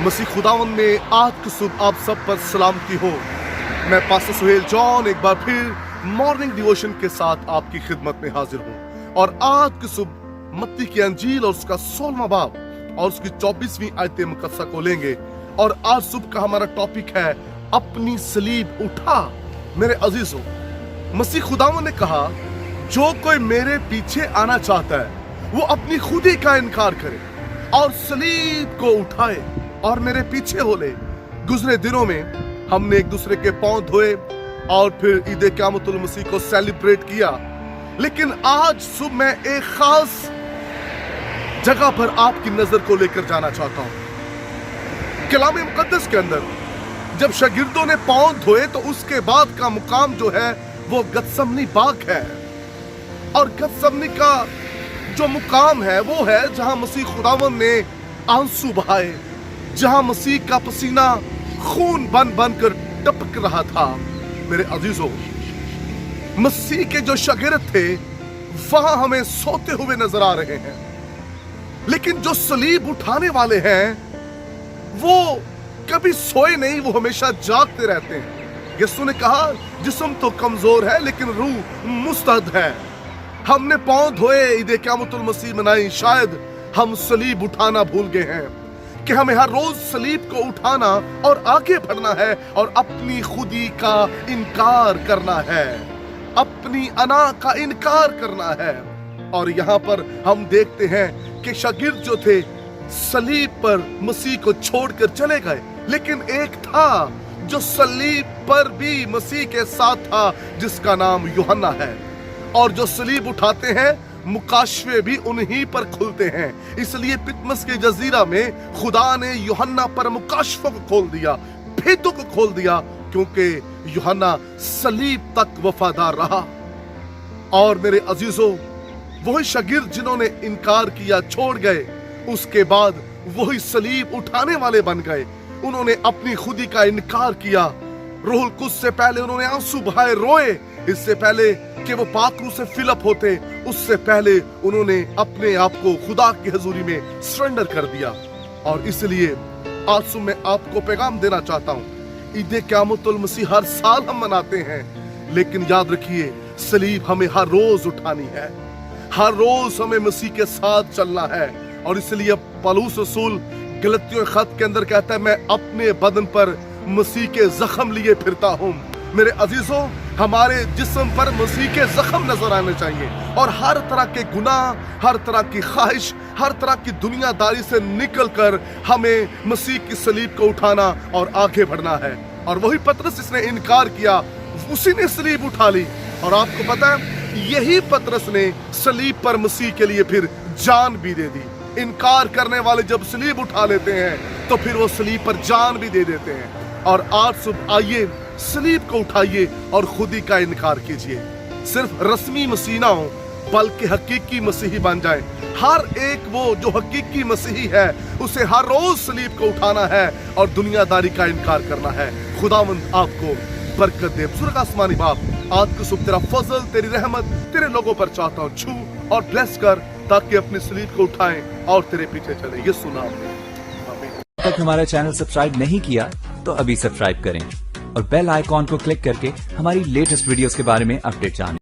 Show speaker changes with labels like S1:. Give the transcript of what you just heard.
S1: मसीह खुदावन में आज की सुबह आप सब पर सलामती हो। मैं पास्टर सुहेल जॉन एक बार फिर मॉर्निंग डिवोशन के साथ आपकी खिदमत में हाजिर हूँ। और आज की सुबह मत्ती की अंजील और उसका 16वां बाब और उसकी 24वीं आयत मुकद्दसा को लेंगे। और आज सुबह का हमारा टॉपिक है अपनी सलीब उठा। मेरे अजीजों, मसीह खुदावन ने कहा जो कोई मेरे पीछे आना चाहता है वो अपनी खुदी का इनकार करे और सलीब को उठाए और मेरे पीछे हो ले। गुजरे दिनों में हमने एक दूसरे के पांव धोए और फिर ईद क़यामतुल मसीह को सेलिब्रेट किया। लेकिन आज सुबह मैं एक खास जगह पर आपकी नजर को लेकर जाना चाहता हूं। कलाम मुकद्दस के अंदर जब शागिर्दों ने पांव धोए तो उसके बाद का मुकाम जो है वो गतसमनी बाग है। और गतसमनी का जो मुकाम है वो है जहां मसीह खुदावन ने आंसू बहाए, जहां मसीह का पसीना खून बन बन कर टपक रहा था। मेरे अजीजों, मसीह के जो शागिर्द थे वहां हमें सोते हुए नजर आ रहे हैं, लेकिन जो सलीब उठाने वाले हैं वो कभी सोए नहीं, वो हमेशा जागते रहते हैं। यीशु ने कहा जिस्म तो कमजोर है लेकिन रूह मुस्तैद है। हमने पांव धोए, ईद क़यामतुल मसीह मनाई, शायद हम सलीब उठाना भूल गए हैं कि हमें हर रोज सलीब को उठाना और आगे बढ़ना है और अपनी खुदी का इनकार करना है, अपनी अना का इनकार करना है। और यहाँ पर हम देखते हैं कि शागिर्द जो थे सलीब पर मसीह को छोड़कर चले गए, लेकिन एक था जो सलीब पर भी मसीह के साथ था जिसका नाम यूहन्ना है। और जो सलीब उठाते हैं मुकाशवे भी उन्हीं पर खुलते हैं। इसलिए पितमस के जजीरा में खुदा ने यूहन्ना पर मुकाशफों को खोल दिया, भेदों को खोल दिया, क्योंकि यूहन्ना सलीब तक वफादार रहा। और मेरे अजीजों, वही शागिर्द जिन्होंने इनकार किया, छोड़ गए, उसके बाद वही सलीब उठाने वाले बन गए। उन्होंने अपनी खुदी का इनकार किया। रूहुल कुद्स से पहले उन्होंने आंसू बहाए, रोए। इससे पहले कि वो पाक रूह से फिलअप होते, उससे पहले उन्होंने अपने आप को खुदा की हजूरी में सरेंडर कर दिया। और इसलिए आज सुबह मैं आपको पैगाम देना चाहता हूँ। ईद क़यामतुल मसीह हर साल हम मनाते हैं, लेकिन याद रखिए सलीब हमें हर रोज उठानी है, हर रोज हमें मसीह के साथ चलना है। और इसलिए पौलुस रसूल गलतियों खत के अंदर कहता है मैं अपने बदन पर मसीह के जख्म लिए फिरता हूँ। मेरे अजीजों, हमारे जिस्म पर मसीह के जख्म नजर आने चाहिए और हर तरह के गुनाह, हर तरह की ख्वाहिश, हर तरह की दुनियादारी से निकलकर हमें मसीह की सलीब को उठाना और आगे बढ़ना है। और वही पतरस जिसने इनकार किया, उसी ने सलीब उठा ली। और आपको पता है यही पतरस ने सलीब पर मसीह के लिए फिर जान भी दे दी। इनकार करने वाले जब सलीब उठा लेते हैं तो फिर वो सलीब पर जान भी दे देते हैं। और आज सुबह आइए सलीब को उठाइए और खुदी का इनकार कीजिए। सिर्फ रस्मी मसीह ना हो बल्कि हकीकी मसीही बन जाए। हर एक वो जो हकीकी मसीही है उसे हर रोज सलीब को उठाना है और दुनियादारी का इनकार करना है। खुदावंद आपको बरकत दे। सुर्ग आसमानी बाप, आज को सुबह तेरा फजल, तेरी रहमत तेरे लोगों पर चाहता हूँ, छू और ब्लेस कर ताकि अपनी सलीब को उठाएं और तेरे पीछे चले। ये सुना
S2: तक हमारा चैनल सब्सक्राइब नहीं किया तो अभी सब्सक्राइब करें और बेल आइकॉन को क्लिक करके हमारी लेटेस्ट वीडियोस के बारे में अपडेट जानें।